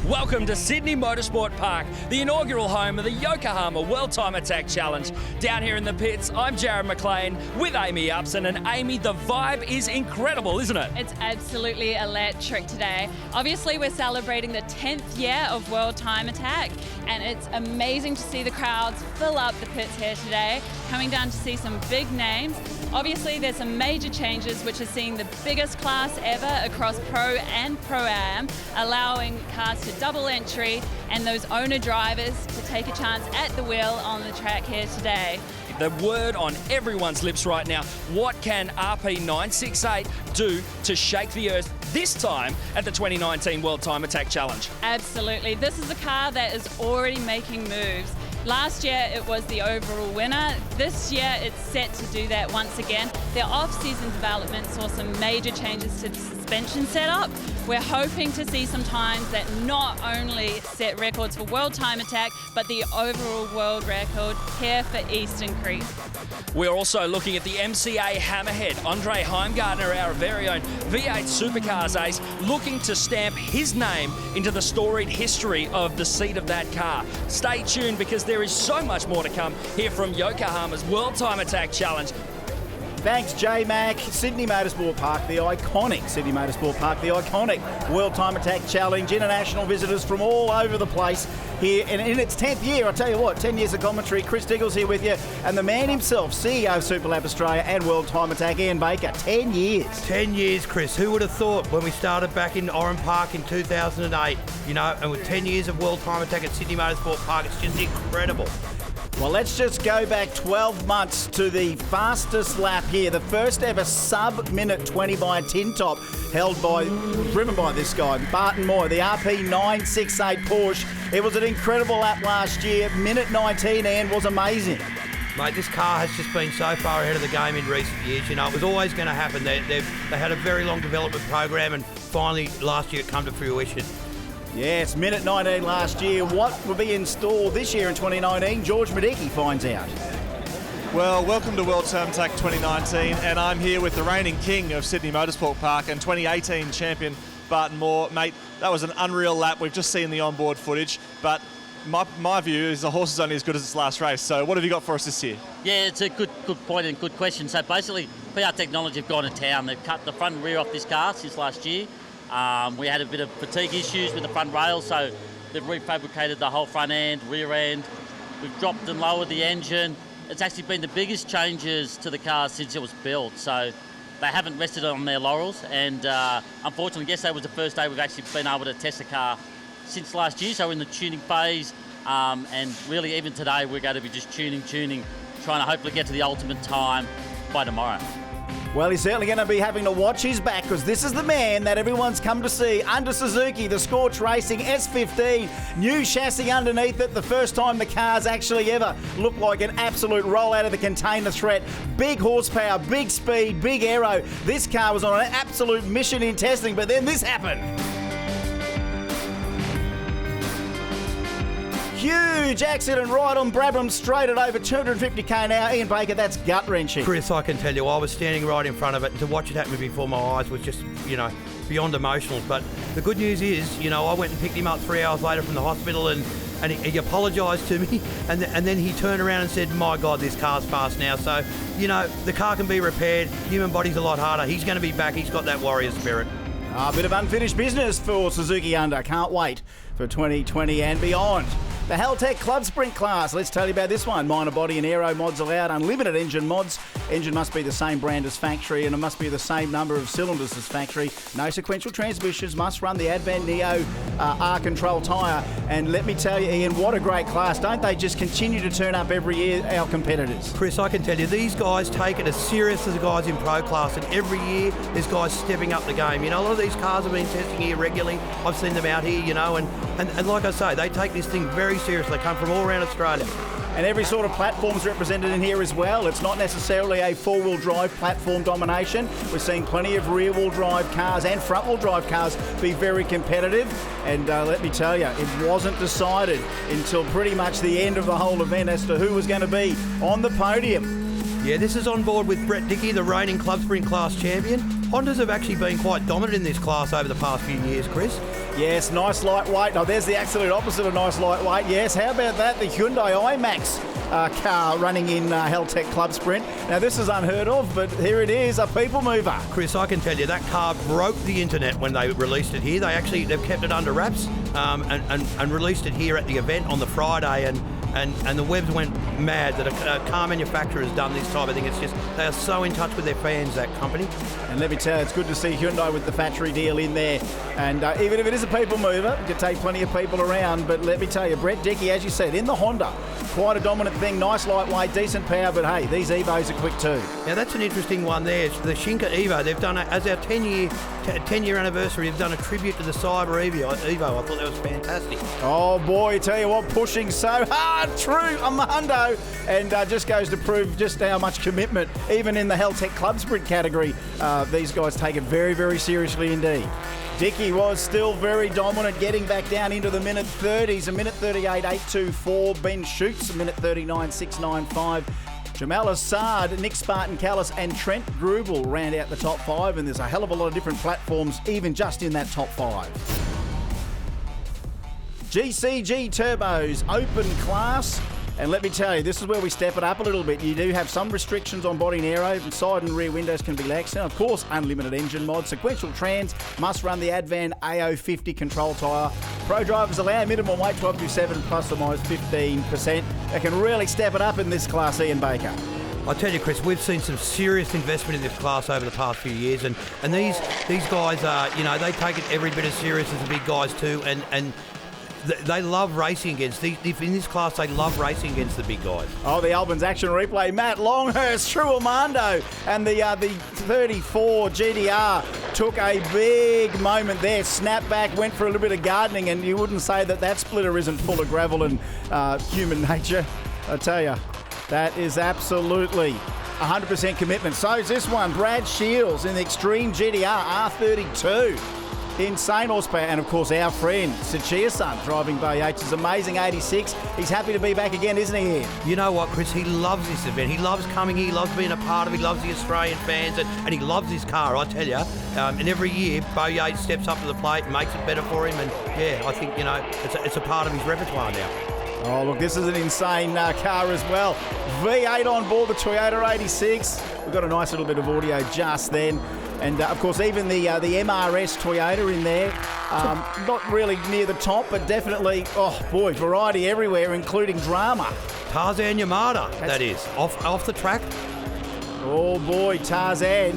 Welcome to Sydney Motorsport Park, the inaugural home of the Yokohama World Time Attack Challenge. Down here in the pits, I'm Jared McLean with Amy Upson, and Amy, the vibe is incredible, isn't it? It's absolutely electric today. Obviously, we're celebrating the 10th year of World Time Attack, and it's amazing to see the crowds fill up the pits here today, coming down to see some big names. Obviously, there's some major changes, which are seeing the biggest class ever across Pro and Pro-Am, allowing cars to double entry and those owner drivers to take a chance at the wheel on the track here today. The word on everyone's lips right now, what can RP968 do to shake the earth this time at the 2019 World Time Attack Challenge? Absolutely. This is a car that is already making moves. Last year it was the overall winner. This year it's set to do that once again. Their off-season development saw some major changes to the suspension setup. We're hoping to see some times that not only set records for World Time Attack, but the overall world record here for Eastern Creek. We're also looking at the MCA Hammerhead. Andre Heimgartner, our very own V8 Supercars ace, looking to stamp his name into the storied history of the seat of that car. Stay tuned, because there is so much more to come here from Yokohama's World Time Attack Challenge. Thanks, J-Mac. Sydney Motorsport Park, the iconic Sydney Motorsport Park, the iconic World Time Attack Challenge. International visitors from all over the place here. And in its 10th year, I'll tell you what, 10 years of commentary. Chris Diggle's here with you. And the man himself, CEO of Superlap Australia and World Time Attack, Ian Baker. 10 years. 10 years, Chris. Who would have thought when we started back in Oran Park in 2008, you know, and with 10 years of World Time Attack at Sydney Motorsport Park, it's just incredible. Well, let's just go back 12 months to the fastest lap here. The first ever sub-minute 20 by a tin top driven by this guy, Barton Mawer, the RP968 Porsche. It was an incredible lap last year. Minute 19, and was amazing. Mate, this car has just been so far ahead of the game in recent years. You know, it was always going to happen. They had a very long development program, and finally last year it came to fruition. Yes, minute 19 last year. What will be in store this year in 2019? George Madicki finds out. Well, welcome to World Time Attack 2019, and I'm here with the reigning king of Sydney Motorsport Park and 2018 champion Barton Mawer. Mate, that was an unreal lap. We've just seen the onboard footage, but my view is the horse is only as good as its last race. So what have you got for us this year? Yeah, it's a good point and good question. So basically, PR Technology have gone to town. They've cut the front and rear off this car since last year. We had a bit of fatigue issues with the front rail, so they've refabricated the whole front end, rear end. We've dropped and lowered the engine. It's actually been the biggest changes to the car since it was built, so they haven't rested on their laurels, and unfortunately yesterday was the first day we've actually been able to test the car since last year, so we're in the tuning phase, and really even today we're going to be just tuning, trying to hopefully get to the ultimate time by tomorrow. Well, he's certainly going to be having to watch his back, because this is the man that everyone's come to see under Suzuki, the Scorch Racing S15, new chassis underneath it, the first time the car's actually ever looked like an absolute roll out of the container threat. Big horsepower, big speed, big aero. This car was on an absolute mission in testing, but then this happened. Huge accident right on Brabham Straight at over 250k an hour. Ian Baker, that's gut-wrenching. Chris, I can tell you, I was standing right in front of it, and to watch it happen before my eyes was just, you know, beyond emotional. But the good news is, you know, I went and picked him up 3 hours later from the hospital, and he apologised to me, and then he turned around and said, my God, this car's fast now. So, you know, the car can be repaired. Human body's a lot harder. He's going to be back. He's got that warrior spirit. A bit of unfinished business for Suzuki Under. Can't wait for 2020 and beyond. The Haltech Club Sprint class. Let's tell you about this one. Minor body and aero mods allowed. Unlimited engine mods. Engine must be the same brand as factory, and it must be the same number of cylinders as factory. No sequential transmissions. Must run the Advent Neo R-Control tyre. And let me tell you, Ian, what a great class. Don't they just continue to turn up every year, our competitors? Chris, I can tell you, these guys take it as serious as the guys in pro class, and every year there's guys stepping up the game. You know, a lot of these cars have been testing here regularly. I've seen them out here, you know, and like I say, they take this thing very seriously. They come from all around Australia. And every sort of platform's represented in here as well. It's not necessarily a four-wheel drive platform domination. We're seeing plenty of rear-wheel drive cars and front-wheel drive cars be very competitive. And let me tell you, it wasn't decided until pretty much the end of the whole event as to who was going to be on the podium. Yeah, this is on board with Brett Dickey, the reigning Club Sprint class champion. Hondas have actually been quite dominant in this class over the past few years, Chris. Yes, nice lightweight. Oh, there's the absolute opposite of nice lightweight. Yes, how about that? The Hyundai iMax car running in Helltech Club Sprint. Now, this is unheard of, but here it is, a people mover. Chris, I can tell you that car broke the internet when they released it here. They've kept it under wraps and released it here at the event on the Friday, and the webs went mad that a car manufacturer has done this type of thing. It's just, they are so in touch with their fans, that company. And let me tell you, it's good to see Hyundai with the factory deal in there. And even if it is a people mover, it can take plenty of people around. But let me tell you, Brett Dickey, as you said, in the Honda, quite a dominant thing. Nice lightweight, decent power, but hey, these Evos are quick too. Now that's an interesting one there. It's the Shinka Evo. They've done as our 10-year anniversary. They've done a tribute to the Cyber Evo. I thought that was fantastic. Oh boy, tell you what, pushing so hard, true on the hundo, and just goes to prove just how much commitment, even in the Helltech Club Sprint category, these guys take it very, very seriously indeed. Dickey was still very dominant, getting back down into the minute 30s, a minute 38.824. Ben Schutz, a minute 39.695. Jamal Assad, Nick Spartan-Callis and Trent Grubel round out the top 5, and there's a hell of a lot of different platforms even just in that top 5. GCG Turbos, open class. And let me tell you, this is where we step it up a little bit. You do have some restrictions on body and aero. Side and rear windows can be lax. And of course, unlimited engine mod. Sequential trans, must run the Advan AO50 control tyre. Pro drivers allow minimum weight 1227 plus or minus 15%. They can really step it up in this class, Ian Baker. I tell you, Chris, we've seen some serious investment in this class over the past few years, and these guys are, they take it every bit as serious as the big guys too, and they love racing against in this class. They love racing against the big guys. Oh, the Albans action replay. Matt Longhurst, True Armando, and the 34 GDR took a big moment there. Snapped back, went for a little bit of gardening, and you wouldn't say that splitter isn't full of gravel and human nature. I tell you, that is absolutely 100% commitment. So is this one. Brad Shields in the Extreme GDR R32. Insane horsepower, and of course our friend Sachia-san driving Bay H's amazing 86. He's happy to be back again, isn't he, Ian? You know what, Chris? He loves this event. He loves coming here. He loves being a part of it. He loves the Australian fans, and he loves his car, I tell you. And every year, Bo Yates steps up to the plate and makes it better for him. And yeah, I think it's a part of his repertoire now. Oh, look, this is an insane car as well. V8 on board the Toyota 86. We've got a nice little bit of audio just then. And, of course, even the MRS Toyota in there. Not really near the top, but definitely, oh, boy, variety everywhere, including drama. Tarzan Yamada, that is. Off the track. Oh, boy, Tarzan.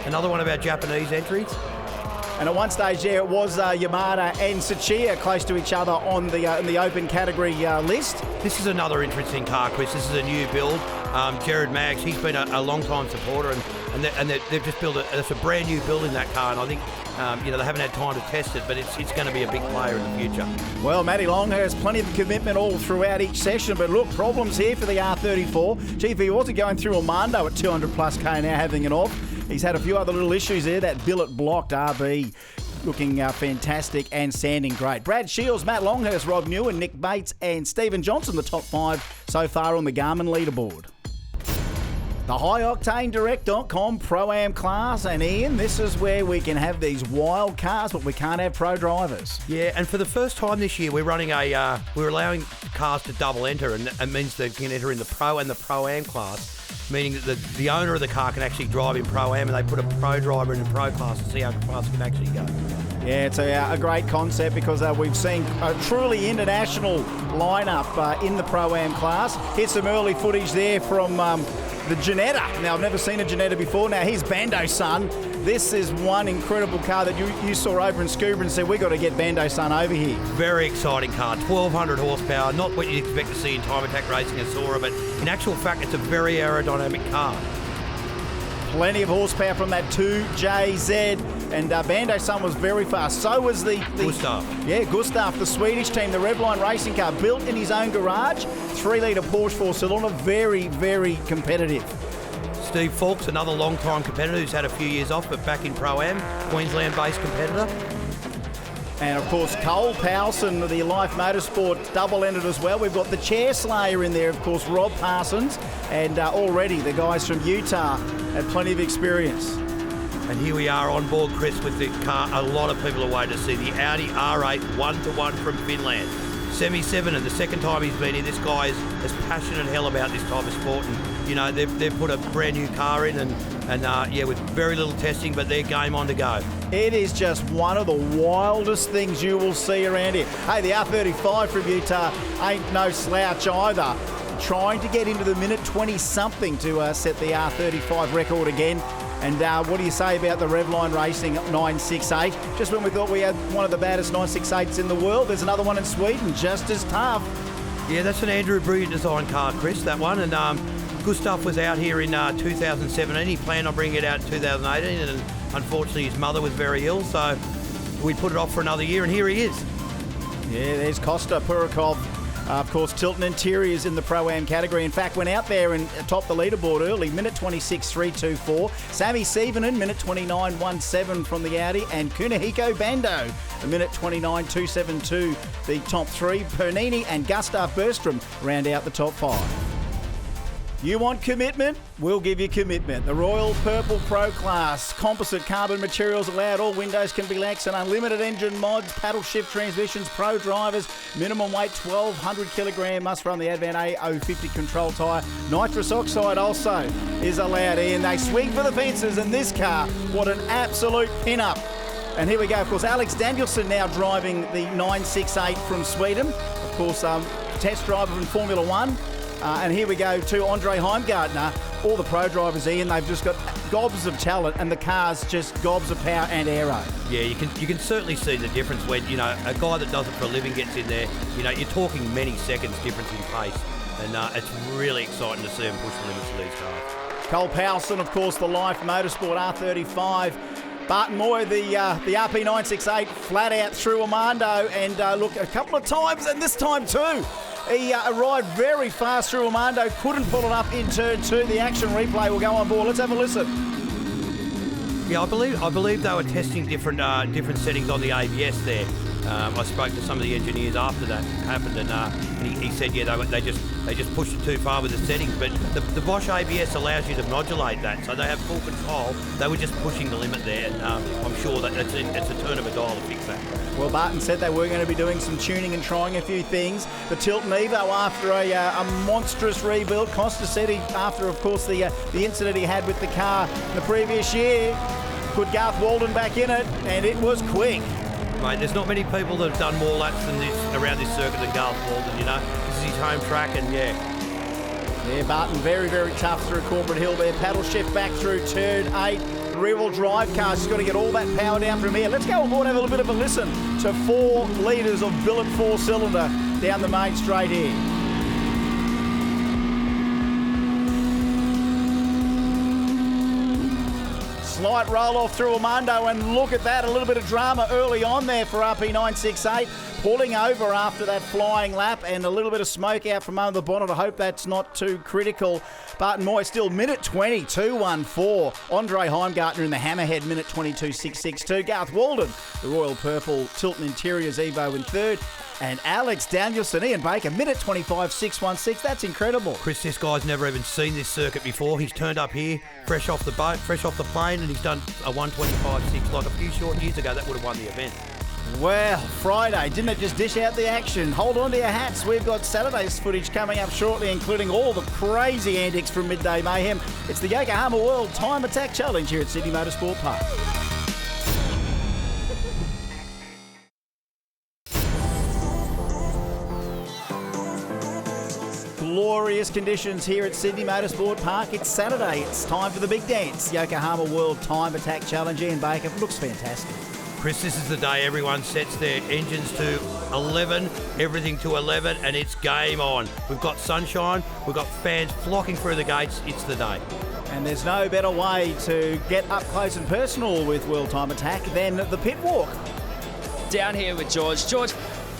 Another one of our Japanese entries. And at one stage there, it was Yamada and Sachia close to each other on the open category list. This is another interesting car, Chris. This is a new build. Jared Maggs, he's been a long-time supporter, and they've just built it's a brand new build in that car, and I think they haven't had time to test it, but it's going to be a big player in the future. Well, Matty Longhurst, plenty of commitment all throughout each session, but look, problems here for the R34. Gee, if he wasn't going through Armando at 200 plus K now, having it off. He's had a few other little issues there. That billet blocked RB looking fantastic and sanding great. Brad Shields, Matt Longhurst, Rob Newen, Nick Bates and Stephen Johnson, the top 5 so far on the Garmin leaderboard. The HighOctaneDirect.com Pro-Am class, and Ian, this is where we can have these wild cars, but we can't have pro drivers. Yeah, and for the first time this year, we're running we're allowing cars to double enter, and it means they can enter in the Pro and the Pro-Am class, meaning that the owner of the car can actually drive in Pro-Am, and they put a pro driver in the Pro class to see how fast it can actually go. Yeah, it's a great concept because we've seen a truly international lineup in the Pro-Am class. Here's some early footage there from the Ginetta. Now, I've never seen a Ginetta before. Now, here's Bando-san. This is one incredible car that you saw over in Scuba and said, we've got to get Bando-san over here. Very exciting car, 1,200 horsepower, not what you'd expect to see in Time Attack Racing and Sora, but in actual fact, it's a very aerodynamic car. Plenty of horsepower from that 2JZ, and Bando-san was very fast. So was the Gustav. Yeah, Gustav, the Swedish team, the Revline racing car, built in his own garage, 3-litre Porsche 4-cylinder, very, very competitive. Steve Fawkes, another long-time competitor who's had a few years off, but back in Pro-Am, Queensland-based competitor. And, of course, Cole Powson, the Life Motorsport, double-ended as well. We've got the Chair Slayer in there, of course, Rob Parsons. And already the guys from Utah had plenty of experience. And here we are on board, Chris, with the car a lot of people are waiting to see. The Audi R8 1-to-1 from Finland. Semi-7, and the second time he's been here, this guy is as passionate as hell about this type of sport. And, you know, they've put a brand new car in and yeah, with very little testing, but they're game on to go. It is just one of the wildest things you will see around here. Hey, the R35 from Utah ain't no slouch either. Trying to get into the minute 20-something to set the R35 record again. And what do you say about the Revline Racing 968? Just when we thought we had one of the baddest 968s in the world, there's another one in Sweden, just as tough. Yeah, that's an Andrew Brilliant design car, Chris, that one. And Gustav was out here in 2017. He planned on bringing it out in 2018, and unfortunately his mother was very ill, so we put it off for another year, and here he is. Yeah, there's Costa Purakov. Of course, Tilton Interiors in the Pro-Am category. In fact, went out there and topped the leaderboard early, minute 26.324. Sami Sievenen, minute 29.17 from the Audi. And Kunihiko Bando, a minute 29.272. The top three. Pernini and Gustav Bergström round out the top five. You want commitment? We'll give you commitment. The Royal Purple Pro Class. Composite carbon materials allowed. All windows can be lax and unlimited engine mods, paddle shift transmissions, pro drivers, minimum weight 1,200 kilogram, must run the Advan A050 control tyre. Nitrous oxide also is allowed in. They swing for the fences, and this car, what an absolute pin-up. And here we go, of course, Alex Danielsson now driving the 968 from Sweden. Of course, test driver in Formula One. And here we go to Andre Heimgartner. All the pro drivers, Ian, they've just got gobs of talent, and the car's just gobs of power and aero. Yeah, you can certainly see the difference when, you know, a guy that does it for a living gets in there. You know, you're talking many seconds difference in pace, and it's really exciting to see them push the limits of these cars. Cole Powelson, of course, the Life Motorsport R35. Barton Mawer, the RP968, flat out through Armando, and look, a couple of times, and this time too. He arrived very fast through Armando, couldn't pull it up in turn two. The action replay will go on board. Let's have a listen. Yeah, I believe they were testing different settings on the ABS there. I spoke to some of the engineers after that happened, and he said, yeah, they just pushed it too far with the settings. But the Bosch ABS allows you to modulate that, so they have full control. They were just pushing the limit there, and I'm sure that it's a turn of a dial to fix that. Well, Barton said they were going to be doing some tuning and trying a few things. The Tilton Evo, after a monstrous rebuild, Costa said after, of course, the incident he had with the car the previous year, put Garth Walden back in it, and it was quick. Mate, there's not many people that have done more laps than this around this circuit than Garth Walden, you know. This is his home track, and yeah. Yeah, Barton very, very tough through Corporate Hill there. Paddle shift back through turn 8. Rear-wheel drive car, she's got to get all that power down from here. Let's go on board and have a little bit of a listen to 4 litres of billet 4-cylinder down the main straight here. Slight roll-off through Armando, and look at that, a little bit of drama early on there for RP968. Pulling over after that flying lap, and a little bit of smoke out from under the bonnet. I hope that's not too critical. Barton Mawer still minute 20.214. Andre Heimgartner in the Hammerhead, minute 22.662. Garth Walden, the Royal Purple Tilton Interiors Evo in third. And Alex Danielsson, Ian Baker, minute 25.616. That's incredible. Chris, this guy's never even seen this circuit before. He's turned up here, fresh off the boat, fresh off the plane, and he's done a 125.6. Like a few short years ago, that would have won the event. Well, Friday, didn't it just dish out the action? Hold on to your hats. We've got Saturday's footage coming up shortly, including all the crazy antics from Midday Mayhem. It's the Yokohama World Time Attack Challenge here at Sydney Motorsport Park. Glorious conditions here at Sydney Motorsport Park. It's Saturday. It's time for the big dance. Yokohama World Time Attack Challenge. Ian Baker, looks fantastic. Chris, this is the day everyone sets their engines to 11, everything to 11, and it's game on. We've got sunshine, we've got fans flocking through the gates. It's the day. And there's no better way to get up close and personal with World Time Attack than the pit walk. Down here with George. George,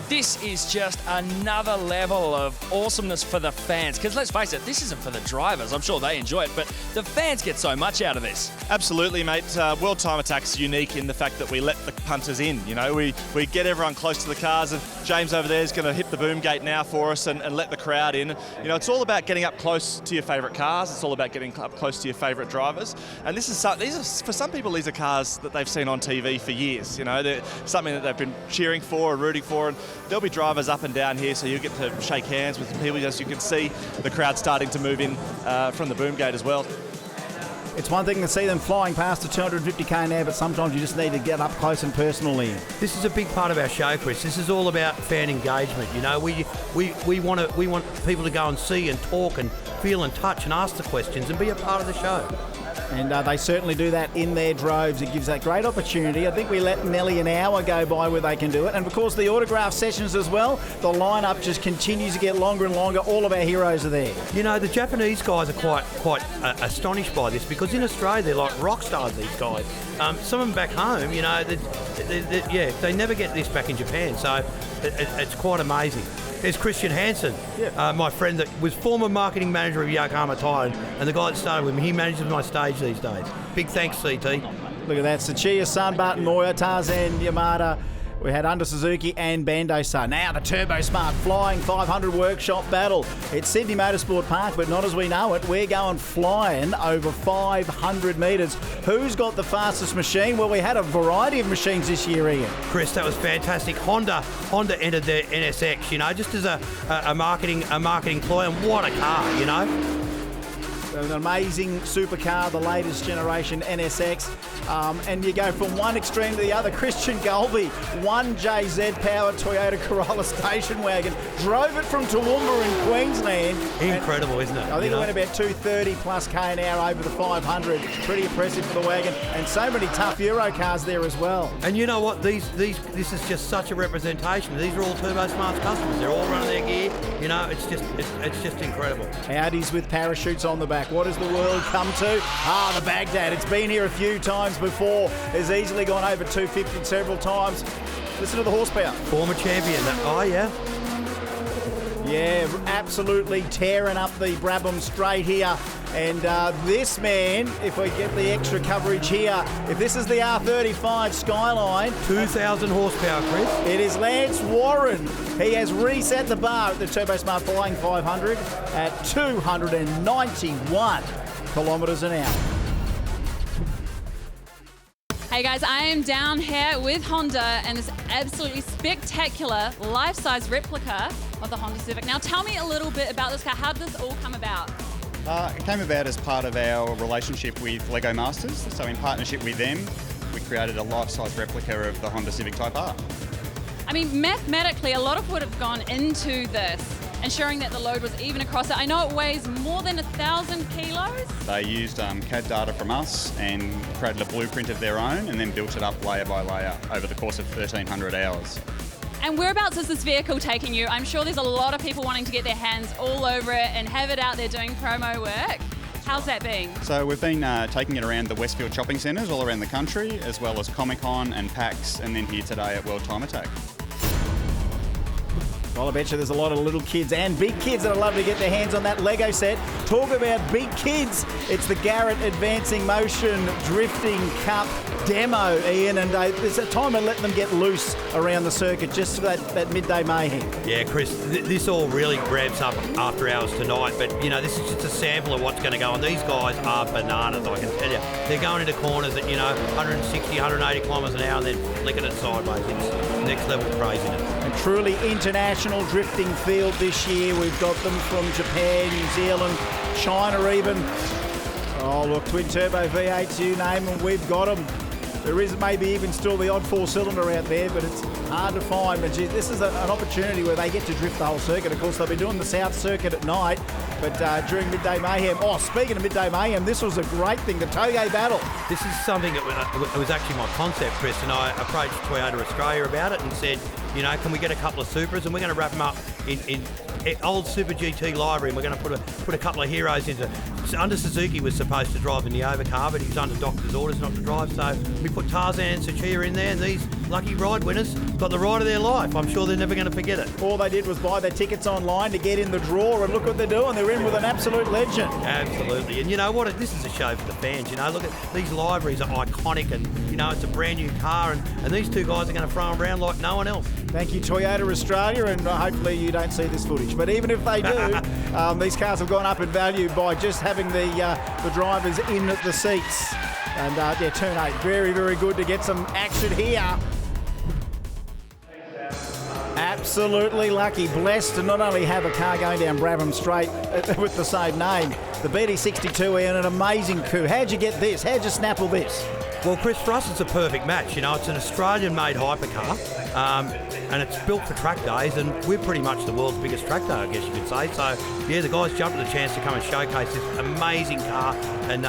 This is just another level of awesomeness for the fans. Because let's face it, this isn't for the drivers. I'm sure they enjoy it, but the fans get so much out of this. Absolutely, mate. World Time Attack's unique in the fact that we let the punters in. You know, we get everyone close to the cars, and James over there is going to hit the boom gate now for us and let the crowd in. You know, it's all about getting up close to your favourite cars. It's all about getting up close to your favourite drivers. And these are for some people, these are cars that they've seen on TV for years. You know, they're something that they've been cheering for and rooting for. And there'll be drivers up and down here, so you get to shake hands with people. As you can see, the crowd starting to move in from the boom gate as well. It's one thing to see them flying past the 250k an hour, but sometimes you just need to get up close and personally. This is a big part of our show, Chris. This is all about fan engagement. You know, we want people to go and see and talk and feel and touch and ask the questions and be a part of the show. And they certainly do that in their droves. It gives that great opportunity. I think we let nearly an hour go by where they can do it. And of course, the autograph sessions as well. The lineup just continues to get longer and longer. All of our heroes are there. You know, the Japanese guys are quite astonished by this, because in Australia they're like rock stars, these guys. Some of them back home, you know, they never get this back in Japan. So it's quite amazing. There's Christian Hansen, my friend that was former marketing manager of Yokohama Tire, and the guy that started with me, he manages my stage these days. Big thanks, CT. Look at that. Sachia's son, Barton Mawer, Tarzan Yamada. We had Under Suzuki and Bando's son. Now the Turbo Smart Flying 500 Workshop Battle. It's Sydney Motorsport Park, but not as we know it. We're going flying over 500 metres. Who's got the fastest machine? Well, we had a variety of machines this year, Ian. Chris, that was fantastic. Honda entered their NSX, you know, just as a marketing ploy, and what a car, you know. An amazing supercar, the latest generation NSX. And you go from one extreme to the other. Christian Gulby, 1JZ powered Toyota Corolla station wagon, drove it from Toowoomba in Queensland. Incredible, isn't it? I think it went about 230 plus k an hour over the 500. Pretty impressive for the wagon, and so many tough Euro cars there as well. And you know what? This is just such a representation. These are all Turbo Smarts customers. They're all running their gear. You know, it's just incredible. Audis with parachutes on the back. What has the world come to? The Baghdad. It's been here a few times before. Has easily gone over 250 several times. Listen to the horsepower. Former champion. Yeah, absolutely tearing up the Brabham straight here. And this man, if we get the extra coverage here, if this is the R35 Skyline... 2,000 horsepower, Chris. It is Lance Warren. He has reset the bar at the Turbo Smart Flying 500 at 291 kilometres an hour. Hey guys, I am down here with Honda and this absolutely spectacular life-size replica of the Honda Civic. Now tell me a little bit about this car. How did this all come about? It came about as part of our relationship with Lego Masters. So in partnership with them, we created a life-size replica of the Honda Civic Type R. I mean, mathematically, a lot of would have gone into this, ensuring that the load was even across it. I know it weighs more than 1,000 kilos. They used CAD data from us and created a blueprint of their own, and then built it up layer by layer over the course of 1,300 hours. And whereabouts is this vehicle taking you? I'm sure there's a lot of people wanting to get their hands all over it and have it out there doing promo work. How's that been? So we've been taking it around the Westfield shopping centres all around the country, as well as Comic-Con and PAX, and then here today at World Time Attack. Well, I bet you there's a lot of little kids and big kids that would love to get their hands on that Lego set. Talk about big kids. It's the Garrett Advancing Motion Drifting Cup demo, Ian, and there's a time to let them get loose around the circuit just for that midday mayhem. Yeah, Chris, this all really grabs up after hours tonight, but, you know, this is just a sample of what's going to go on. These guys are bananas, I can tell you. They're going into corners at, 160, 180 kilometres an hour and then flicking it sideways. It's next level craziness. And truly international drifting field this year. We've got them from Japan, New Zealand, China even. Oh, look, twin turbo V8s, you name them, we've got them. There is maybe even still the odd four-cylinder out there, but it's hard to find. But this is an opportunity where they get to drift the whole circuit. Of course, they'll be doing the South Circuit at night, but during Midday Mayhem. Oh, speaking of Midday Mayhem, this was a great thing, the Toge Battle. This is something that it was actually my concept, Chris, and I approached Toyota Australia about it and said, can we get a couple of Supras, and we're going to wrap them up in old Super GT library, and we're going to put a couple of heroes into under Suzuki was supposed to drive in the overcar, but he's under doctor's orders not to drive. So we put Tarzan and Suchiya in there, and these lucky ride winners got the ride of their life. I'm sure they're never going to forget it. All they did was buy their tickets online to get in the draw, and look what they're doing. They're in with an absolute legend. Absolutely. And you know what? This is a show for the fans. You know, look at these liveries are iconic, and you know it's a brand new car, and these two guys are going to throw them around like no one else. Thank you, Toyota Australia, and hopefully you don't see this footage. But even if they do, these cars have gone up in value by just having the drivers in the seats. And yeah, turn 8, very, very good to get some action here. Absolutely lucky, blessed to not only have a car going down Brabham Straight with the same name, the BD62 and an amazing coup. How'd you get this? How'd you snapple this? Well, Chris, for us it's a perfect match. You know, it's an Australian-made hypercar, and it's built for track days, and we're pretty much the world's biggest track day, I guess you could say. So, yeah, the guys jumped at the chance to come and showcase this amazing car, and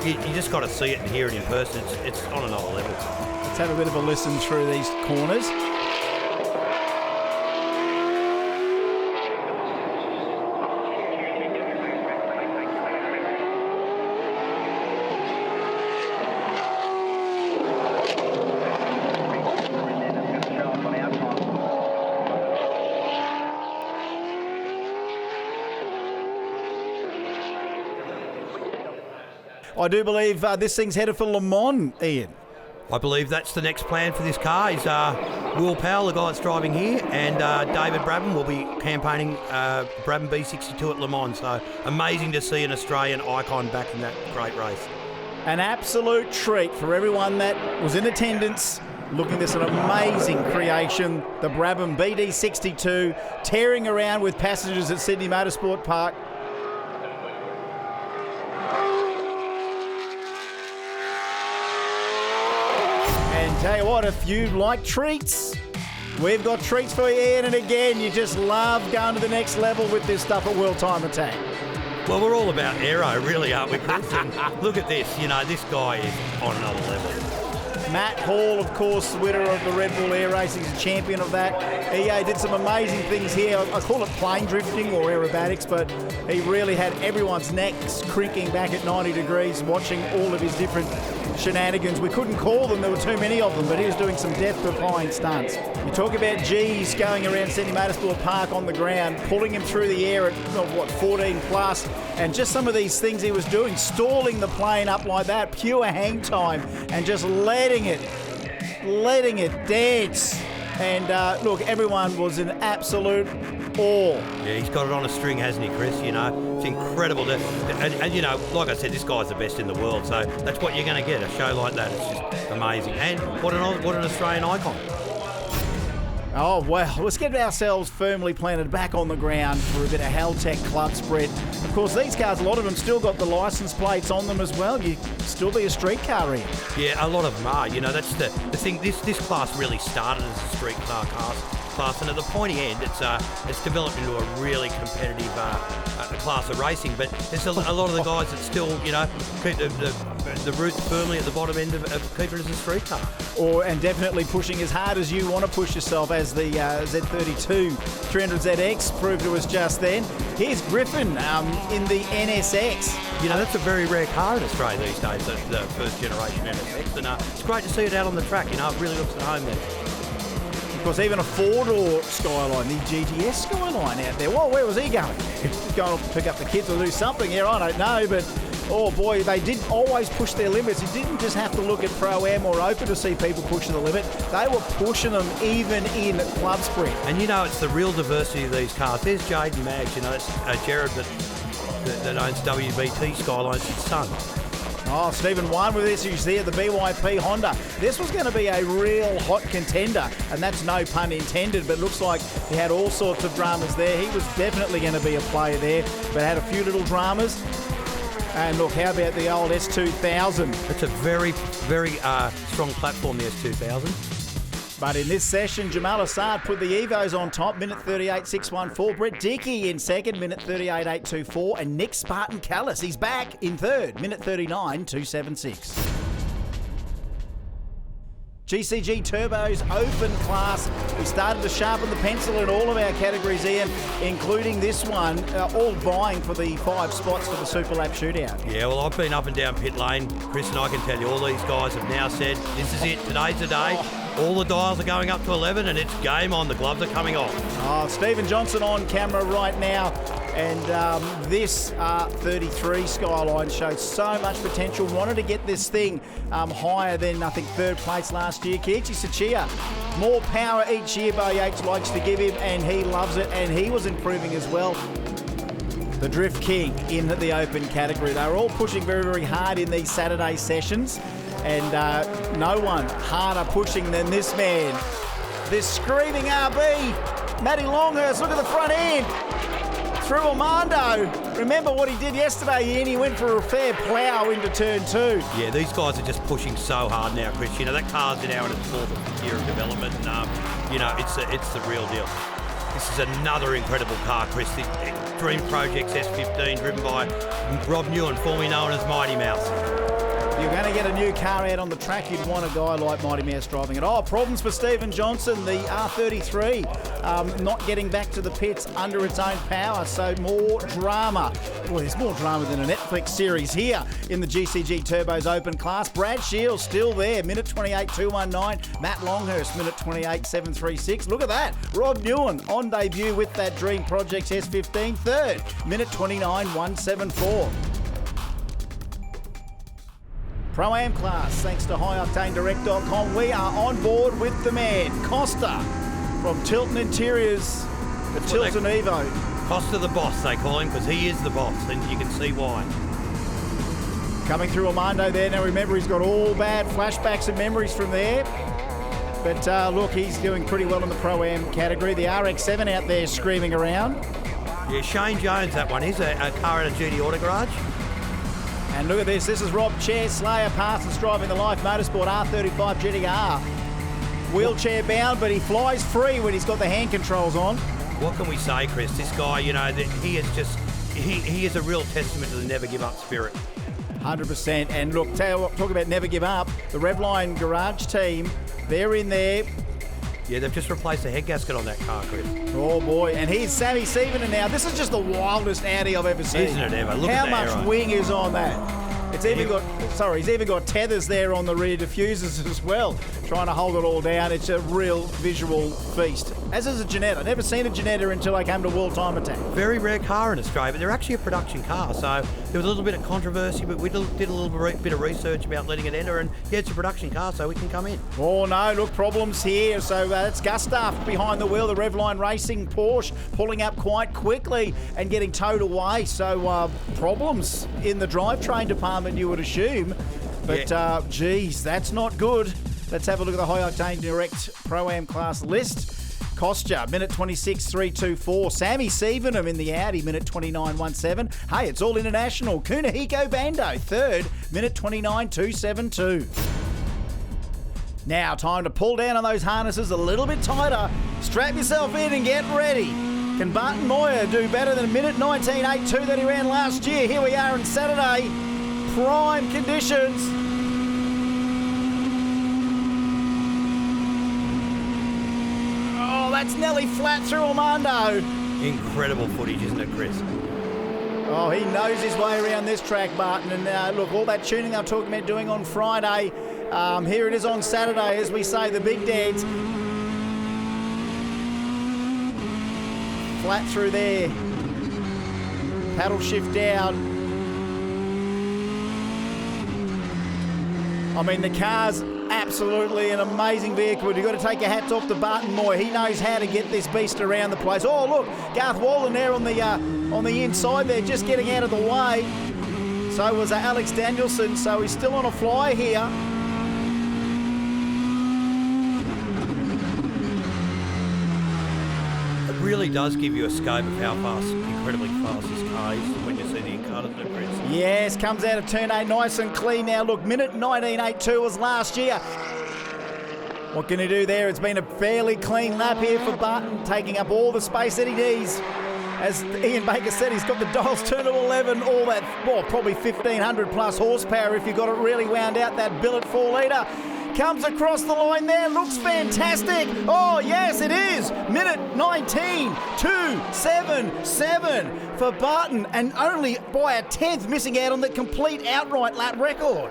you just got to see it and hear it in person. It's on another level. Let's have a bit of a listen through these corners. I do believe this thing's headed for Le Mans, Ian. I believe that's the next plan for this car. Is Will Powell, the guy that's driving here, and David Brabham will be campaigning Brabham B62 at Le Mans. So amazing to see an Australian icon back in that great race. An absolute treat for everyone that was in attendance. Looking at this, an amazing creation. The Brabham BD62 tearing around with passengers at Sydney Motorsport Park. Tell you what, if you like treats, we've got treats for you, Ian, and again, you just love going to the next level with this stuff at World Time Attack. Well, we're all about aero, really, aren't we, Chris? And look at this, you know, this guy is on another level. Matt Hall, of course, winner of the Red Bull Air Race, he's a champion of that. EA did some amazing things here. I call it plane drifting or aerobatics, but he really had everyone's necks crinking back at 90 degrees, watching all of his different shenanigans. We couldn't call them, there were too many of them, but he was doing some death-defying stunts. You talk about G's going around Sydney Motorsport Park on the ground, pulling him through the air at, 14 plus, and just some of these things he was doing, stalling the plane up like that, pure hang time, and just letting it dance. And look, everyone was in absolute awe. Yeah, he's got it on a string, hasn't he, Chris? You know, it's incredible. And you know, like I said, this guy's the best in the world, so that's what you're going to get, a show like that. It's just amazing. And what an Australian icon. Oh, well, let's get ourselves firmly planted back on the ground for a bit of Haltech Club Spread. Of course, these cars, a lot of them still got the licence plates on them as well. You still be a street car in. Yeah, a lot of them are. You know, that's the thing. This class really started as a street car class, and at the pointy end, it's developed into a really competitive class of racing. But there's a lot of the guys that still, you know, keep the roots firmly at the bottom end of keeping it as a street car. And definitely pushing as hard as you want to push yourself, as the Z32 300ZX proved to us just then. Here's Griffin in the NSX. You know, that's a very rare car in Australia these days, the first generation NSX. And it's great to see it out on the track. You know, it really looks at home there. Of course, even a four-door Skyline, the GTS Skyline out there. Well, where was he going? He's going to pick up the kids or do something here, I don't know, but oh boy, they did always push their limits. You didn't just have to look at Pro-Am or Open to see people pushing the limit. They were pushing them even in Club Sprint. And you know, it's the real diversity of these cars. There's Jade and Mags, you know, it's Jared that owns WBT Skylines, his son. Oh, Stephen won with this. You see at the BYP Honda. This was going to be a real hot contender, and that's no pun intended, but looks like he had all sorts of dramas there. He was definitely going to be a player there, but had a few little dramas. And look, how about the old S2000? It's a very, very strong platform, the S2000. But in this session, Jamal Assad put the Evos on top, minute 38.614. Brett Dickey in second, minute 38.824. And Nick Spartan Callis, he's back in third, minute 39.276. GCG Turbo's Open class. We started to sharpen the pencil in all of our categories, Ian, including this one, all vying for the 5 spots for the Super Lap Shootout. Yeah, well, I've been up and down pit lane, Chris, and I can tell you all these guys have now said, this is it, today's the day. All the dials are going up to 11 and it's game on. The gloves are coming off. Oh, Stephen Johnson on camera right now. And this R33 Skyline shows so much potential. Wanted to get this thing higher than, I think, 3rd place last year. Kiichi Tsuchiya, more power each year Bo-Yates likes to give him, and he loves it, and he was improving as well. The Drift King in the Open category. They were all pushing very, very hard in these Saturday sessions, and no one harder pushing than this man. This screaming RB, Matty Longhurst, look at the front end. Through Armando. Remember what he did yesterday, Ian? He went for a fair plough into turn 2. Yeah, these guys are just pushing so hard now, Chris. You know, that car's now in its 4th year of development, and, you know, it's the real deal. This is another incredible car, Chris. The Dream Projects S15, driven by Rob Newen, formerly known as Mighty Mouse. You're going to get a new car out on the track, you'd want a guy like Mighty Mouse driving it. Oh, problems for Stephen Johnson, the R33, not getting back to the pits under its own power, so more drama. Well, there's more drama than a Netflix series here in the GCG Turbos Open class. Brad Shields still there, minute 28.219. Matt Longhurst, minute 28.736. Look at that. Rob Newen on debut with that Dream Projects S15, 3rd, minute 29.174. Pro-Am class, thanks to HighOctaneDirect.com. We are on board with the man, Costa, from Tilton Interiors, the Tilton Evo. Costa the boss, they call him, because he is the boss, and you can see why. Coming through Armando there. Now remember, he's got all bad flashbacks and memories from there. But look, he's doing pretty well in the Pro-Am category. The RX-7 out there screaming around. Yeah, Shane Jones, that one. He's a car at a GT Auto Garage. And look at this. This is Rob Chair Slayer Parsons driving the Life Motorsport R35 GTR. Wheelchair bound, but he flies free when he's got the hand controls on. What can we say, Chris? This guy, you know, that he is just, he is a real testament to the never give up spirit. 100%. And look, tell you what, talk about never give up. The Revline Garage team, they're in there. Yeah, they've just replaced the head gasket on that car, Chris. Oh boy, and here's Sammy Seavener now. This is just the wildest Audi I've ever seen. Isn't it ever? Look How at that much aero. wing is on that? It's even he's even got tethers there on the rear diffusers as well, trying to hold it all down. It's a real visual feast. As is a Ginetta. Never seen a Ginetta until I came to World Time Attack. Very rare car in Australia, but they're actually a production car, so there was a little bit of controversy, but we did a little bit of research about letting it enter, and yeah, it's a production car, so we can come in. Oh no, look, problems here. So that's Gustav behind the wheel, the Revline Racing Porsche pulling up quite quickly and getting towed away. So problems in the drivetrain department, you would assume. But geez, that's not good. Let's have a look at the High Octane Direct Pro-Am class list. Kostya, minute 26.324. Sammy Seavenham in the Audi, minute 29.17. Hey, it's all international. Kunihiko Bando, 3rd, minute 29.272. Now, time to pull down on those harnesses a little bit tighter. Strap yourself in and get ready. Can Barton Mawer do better than minute 19.82 that he ran last year? Here we are on Saturday. Prime conditions. That's nearly flat through Armando. Incredible footage, isn't it, Chris? Oh, he knows his way around this track, Barton. And look, all that tuning they were talking about doing on Friday, here it is on Saturday, as we say, the big dance. Flat through there. Paddle shift down. I mean, the car's absolutely an amazing vehicle. You've got to take your hats off to Barton Mawer. He knows how to get this beast around the place. Oh, look, Garth Wallen there on the inside there, just getting out of the way. So was Alex Danielson, so he's still on a fly here. It really does give you a scope of how fast, incredibly fast this car is when you see the in-car, doesn't it, Chris? Yes, comes out of turn 8 nice and clean now. Look, minute 19.82 was last year. What can he do there? It's been a fairly clean lap here for Barton, taking up all the space that he needs. As Ian Baker said, he's got the dials turned to 11, all that, well, probably 1,500 plus horsepower if you got it really wound out, that billet 4 litre. comes across the line there, looks fantastic. Oh, yes, it is. Minute 19.277 for Barton, and only by a tenth missing out on the complete outright lap record.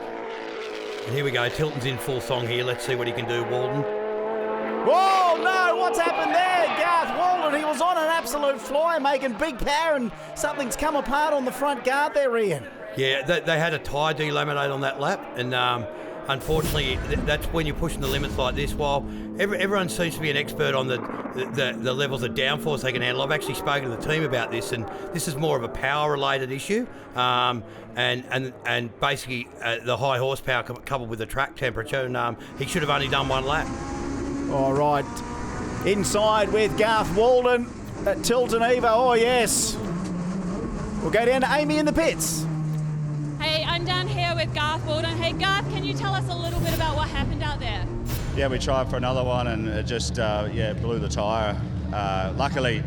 And here we go. Tilton's in full song here. Let's see what he can do, Walden. Whoa, no, what's happened there? Garth Walden, he was on an absolute fly, making big power, and something's come apart on the front guard there, Ian. Yeah, they had a tyre delaminate on that lap, and unfortunately, that's when you're pushing the limits like this. While everyone seems to be an expert on the levels of downforce they can handle, I've actually spoken to the team about this, and this is more of a power-related issue, and basically the high horsepower coupled with the track temperature, and he should have only done one lap. All right, inside with Garth Walden at Tilton Eva. Oh yes, we'll go down to Amy in the pits. Hey, I'm down here with Garth Walden. Hey, Garth, can you tell us a little bit about what happened out there? Yeah, we tried for another one and it just, blew the tyre. Luckily,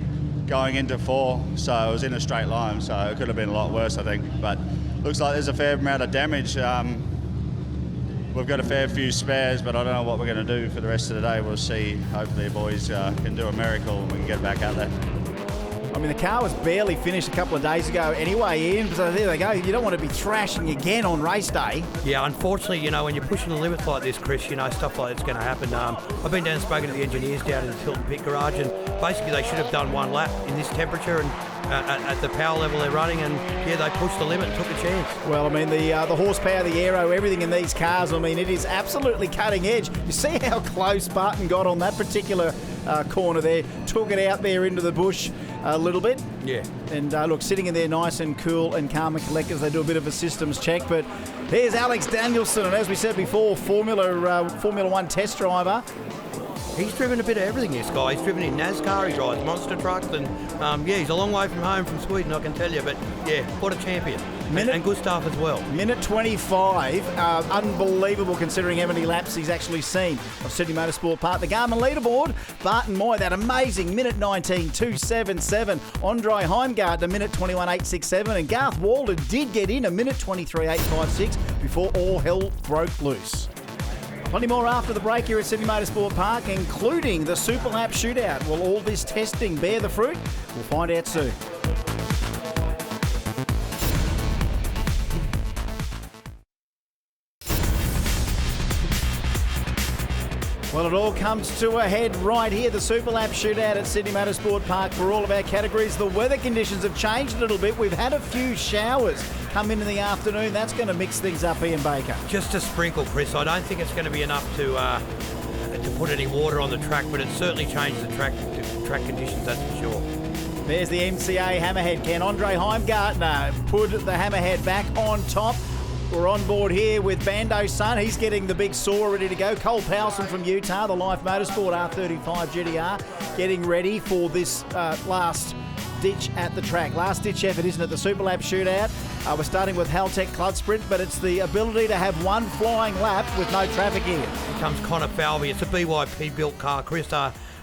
going into 4, so it was in a straight line, so it could have been a lot worse, I think. But looks like there's a fair amount of damage. We've got a fair few spares, but I don't know what we're going to do for the rest of the day. We'll see. Hopefully the boys can do a miracle and we can get back out there. I mean, the car was barely finished a couple of days ago anyway, Ian, so there they go. You don't want to be thrashing again on race day. Yeah, unfortunately, when you're pushing the limits like this, Chris, stuff like that's going to happen. I've been down and spoken to the engineers down in the Tilton pit garage, and basically they should have done one lap in this temperature and at the power level they're running, and yeah, they pushed the limit and took a chance. Well, I mean, the horsepower, the aero, everything in these cars, I mean, it is absolutely cutting edge. You see how close Barton got on that particular corner there, took it out there into the bush a little bit. Yeah. And look, sitting in there nice and cool and calm and collected as they do a bit of a systems check. But here's Alex Danielson, and as we said before, Formula One test driver. He's driven a bit of everything, this guy. He's driven in NASCAR, he drives monster trucks, and he's a long way from home from Sweden, I can tell you. But yeah, what a champion. And good stuff as well. Minute 25, unbelievable considering how many laps he's actually seen of Sydney Motorsport Park. The Garmin leaderboard, Barton Mawer, that amazing minute 19.277. Andre Heimgartner, minute 21.867. And Garth Walden did get in a minute 23.856 before all hell broke loose. Plenty more after the break here at Sydney Motorsport Park, including the Super Lap Shootout. Will all this testing bear the fruit? We'll find out soon. Well, it all comes to a head right here, the Super Lap Shootout at Sydney Motorsport Park for all of our categories. The weather conditions have changed a little bit. We've had a few showers come in the afternoon. That's going to mix things up, Ian Baker. Just a sprinkle, Chris. I don't think it's going to be enough to put any water on the track, but it certainly changes the track conditions, that's for sure. There's the MCA Hammerhead, Ken. Andre Heimgartner put the Hammerhead back on top. We're on board here with Bando's son. He's getting the big saw ready to go. Cole Powelson from Utah, the Life Motorsport R35 GTR, getting ready for this last ditch at the track. Last ditch effort, isn't it? The Super Lap Shootout. We're starting with Haltech Club Sprint, but it's the ability to have one flying lap with no traffic here. Here comes Connor Falvey. It's a BYP built car, Chris.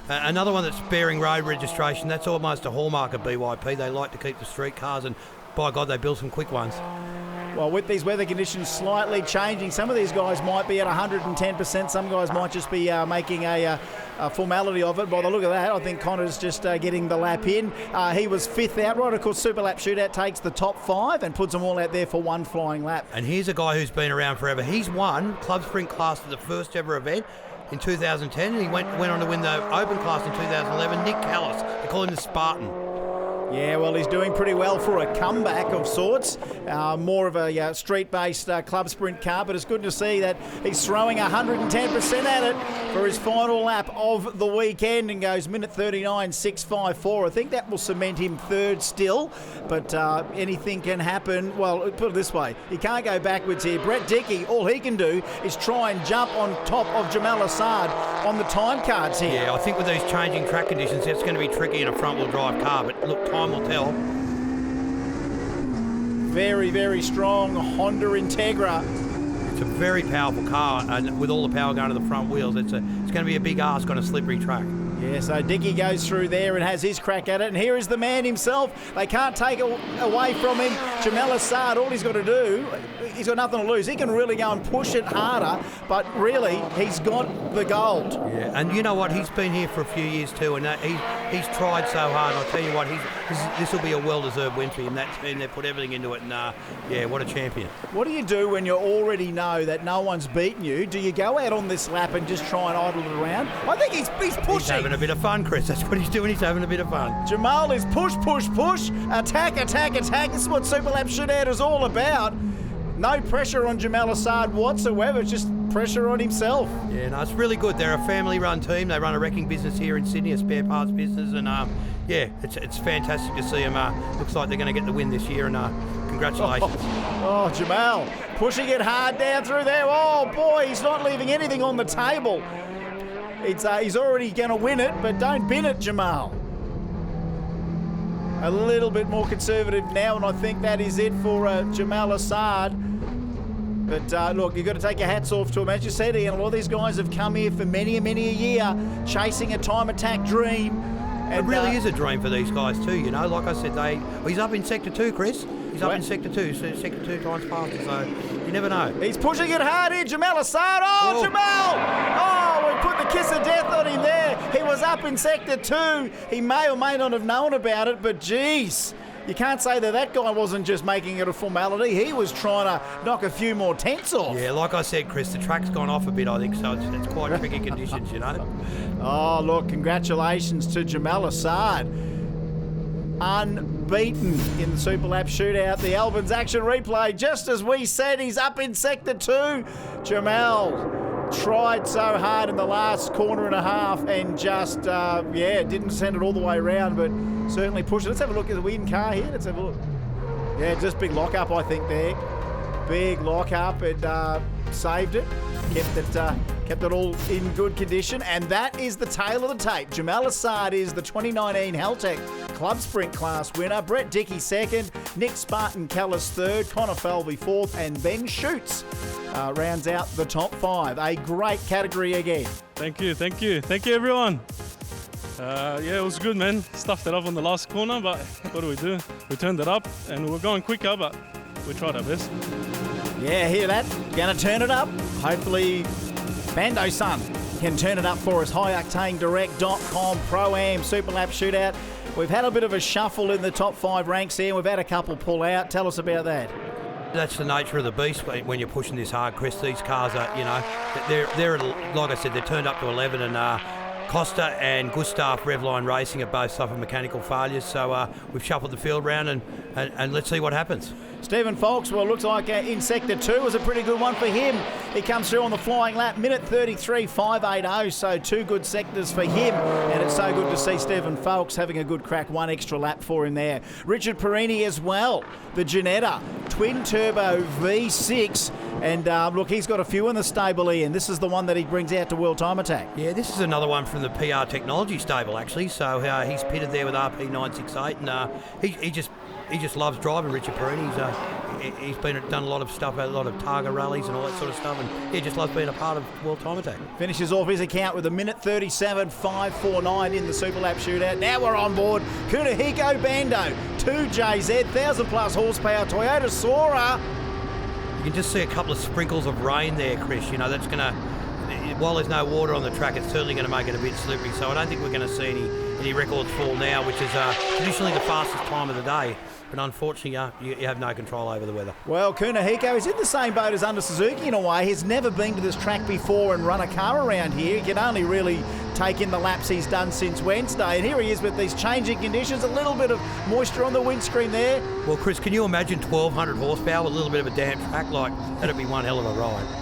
Another one that's bearing road registration. That's almost a hallmark of BYP. They like to keep the street cars, and by God, they build some quick ones. Well, with these weather conditions slightly changing, some of these guys might be at 110%. Some guys might just be making a formality of it. By the look of that, I think Connor's just getting the lap in. He was 5th outright. Of course, Super Lap Shootout takes the top 5 and puts them all out there for one flying lap. And here's a guy who's been around forever. He's won Club Sprint class at the first ever event in 2010, and he went on to win the Open class in 2011. Nick Callis. They call him the Spartan. Yeah, well, he's doing pretty well for a comeback of sorts. More of a street-based club sprint car, but it's good to see that he's throwing 110% at it for his final lap of the weekend and goes minute 39.654. I think that will cement him 3rd still, but anything can happen. Well, put it this way, he can't go backwards here. Brett Dickey, all he can do is try and jump on top of Jamal Assad on the time cards here. Yeah, I think with these changing track conditions, it's going to be tricky in a front-wheel drive car, but look, time will tell. Very, very strong Honda Integra. It's a very powerful car, and with all the power going to the front wheels, it's going to be a big ask on a slippery track. Yeah, so Dicky goes through there and has his crack at it. And here is the man himself. They can't take it away from him. Jamel Assad, all he's got to do, he's got nothing to lose. He can really go and push it harder, but really, he's got the gold. Yeah, and you know what? He's been here for a few years too, and he's tried so hard. I'll tell you what, this will be a well-deserved win for him. That team, they put everything into it, and yeah, what a champion. What do you do when you already know that no one's beaten you? Do you go out on this lap and just try and idle it around? I think he's pushing. He's having a bit of fun, Chris. That's what he's doing. He's having a bit of fun. Jamal is push, push, push, attack, attack, attack. This is what Super Lap Shootout is all about. No pressure on Jamel Assad whatsoever, just pressure on himself. Yeah, no, it's really good. They're a family-run team. They run a wrecking business here in Sydney, a spare parts business, and yeah, it's fantastic to see them. Looks like they're going to get the win this year, and congratulations. Oh, Jamal, pushing it hard down through there. Oh, boy, he's not leaving anything on the table. He's already going to win it, but don't bin it, Jamal. A little bit more conservative now, and I think that is it for Jamel Assad. But look, you've got to take your hats off to him. As you said, Ian, a lot of these guys have come here for many a year, chasing a time attack dream. And, it really is a dream for these guys too, you know. Like I said, he's up in Sector 2, Chris. He's up in Sector 2, so Sector 2 times faster, so you never know. He's pushing it hard here, Jamel Assad. Oh, Jamal! Oh, we put the kiss of death on him there. He was up in Sector 2. He may or may not have known about it, but geez, you can't say that guy wasn't just making it a formality. He was trying to knock a few more tenths off. Yeah, like I said, Chris, the track's gone off a bit, I think, so it's quite tricky conditions, you know. Oh, look, congratulations to Jamel Assad. Unbeaten in the Super Lap Shootout. The Albans action replay, just as we said, he's up in Sector 2. Jamel tried so hard in the last corner and a half and just, didn't send it all the way around, but certainly pushed it. Let's have a look at the win car here. Let's have a look. Yeah, just big lock-up, I think, there. Big lock-up. It saved it. Kept it all in good condition, and that is the tale of the tape. Jamel Assad is the 2019 Haltech Club Sprint Class winner. Brett Dickey second, Nick Spartan Callis third, Connor Falvey fourth, and Ben Schutz rounds out the top five. A great category again. Thank you everyone. It was good, man. Stuffed it up on the last corner, but what do? We turned it up, and we're going quicker, but we tried our best. Yeah, hear that? Gonna turn it up. Hopefully Bando-san can turn it up for us. HighOctaneDirect.com Pro-Am Super Lap Shootout. We've had a bit of a shuffle in the top five ranks here. We've had a couple pull out. Tell us about that. That's the nature of the beast when you're pushing this hard, Chris. These cars are, you know, they're like I said, they're turned up to 11, and Costa and Gustav Revline Racing have both suffered mechanical failures. So we've shuffled the field round, and let's see what happens. Stephen Foulkes, well, looks like in Sector 2 was a pretty good one for him. He comes through on the flying lap, minute 33.580, so two good sectors for him. And it's so good to see Stephen Foulkes having a good crack, one extra lap for him there. Richard Perini as well, the Ginetta twin-turbo V6. And look, he's got a few in the stable, Ian. This is the one that he brings out to World Time Attack. Yeah, this is another one from the PR Technology stable, actually. So he's pitted there with RP968, and he just loves driving, Richard Perini. He's done a lot of stuff, a lot of Targa rallies and all that sort of stuff, and he just loves being a part of World Time Attack. Finishes off his account with a minute 37.549 in the Super Lap Shootout. Now we're on board Kunihiko Bando, 2JZ, 1,000 plus horsepower, Toyota Sora. You can just see a couple of sprinkles of rain there, Chris. You know, that's going to, while there's no water on the track, it's certainly going to make it a bit slippery. So I don't think we're going to see any records fall now, which is traditionally the fastest time of the day. But unfortunately, you have no control over the weather. Well, Kunihiko is in the same boat as Under Suzuki in a way. He's never been to this track before and run a car around here. He can only really take in the laps he's done since Wednesday. And here he is with these changing conditions, a little bit of moisture on the windscreen there. Well, Chris, can you imagine 1,200 horsepower, a little bit of a damp track? Like, that'd be one hell of a ride.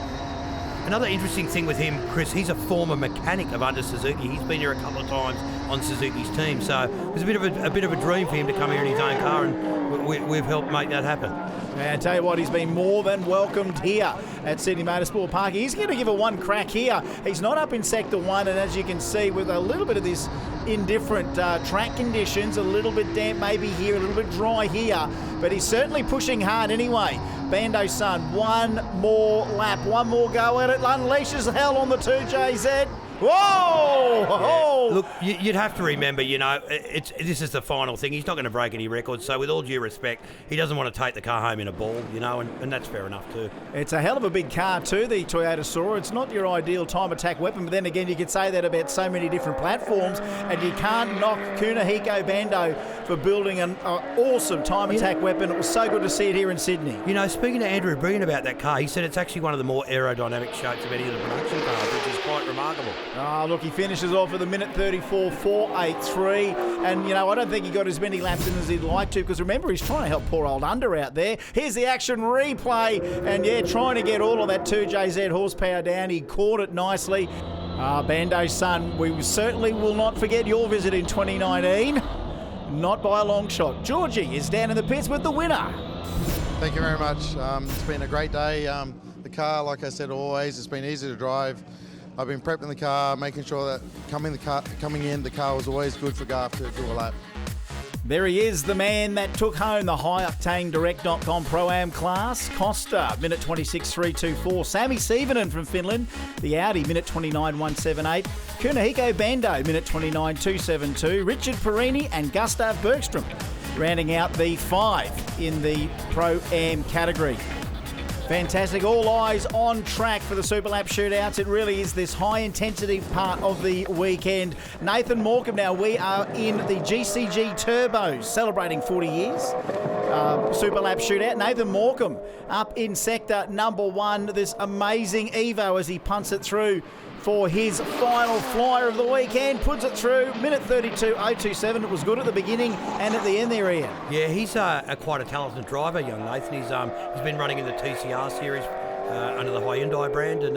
Another interesting thing with him, Chris, he's a former mechanic of Under Suzuki. He's been here a couple of times on Suzuki's team, so it was a bit of a dream for him to come here in his own car, and we've helped make that happen. And I tell you what, he's been more than welcomed here at Sydney Motorsport Park. He's going to give it one crack here. He's not up in Sector 1, and as you can see, with a little bit of this indifferent track conditions, a little bit damp maybe here, a little bit dry here, but he's certainly pushing hard anyway. Bando-san, one more lap, one more go at it, unleashes hell on the 2JZ. Whoa! Yeah. Look, you'd have to remember, this is the final thing. He's not going to break any records, so with all due respect, he doesn't want to take the car home in a ball, and that's fair enough too. It's a hell of a big car too, the Toyota Sora. It's not your ideal time attack weapon, but then again, you could say that about so many different platforms, and you can't knock Kunihiko Bando for building an awesome time attack weapon. It was so good to see it here in Sydney. Speaking to Andrew Breen about that car, he said it's actually one of the more aerodynamic shapes of any of the production cars, which is quite remarkable. Look, he finishes off with a minute 34.483, and I don't think he got as many laps in as he'd like to, because remember, he's trying to help poor old Under out there. Here's the action replay, and trying to get all of that 2JZ horsepower down. He caught it nicely. Bando's son, we certainly will not forget your visit in 2019. Not by a long shot. Georgie is down in the pits with the winner. Thank you very much. It's been a great day. The car, like I said, always, it's been easy to drive. I've been prepping the car, making sure that coming in, the car was always good for Garth to do a lap. There he is, the man that took home the high-octane Direct.com Pro-Am class. Costa, minute 26.324. Sami Siivonen from Finland, the Audi, minute 29.178. Kunihiko Bando, minute 29.272. Richard Perini and Gustav Bergstrom rounding out the 5 in the Pro-Am category. Fantastic. All eyes on track for the Super Lap shootouts. It really is this high-intensity part of the weekend. Nathan Morecambe, now we are in the GCG Turbos, celebrating 40 years. Super Lap shootout. Nathan Morecambe up in sector number 1. This amazing Evo as he punts it through for his final flyer of the weekend. Puts it through, minute 32.027. It was good at the beginning and at the end there, Ian. Yeah, he's quite a talented driver, young Nathan. He's been running in the TCR series under the Hyundai brand, and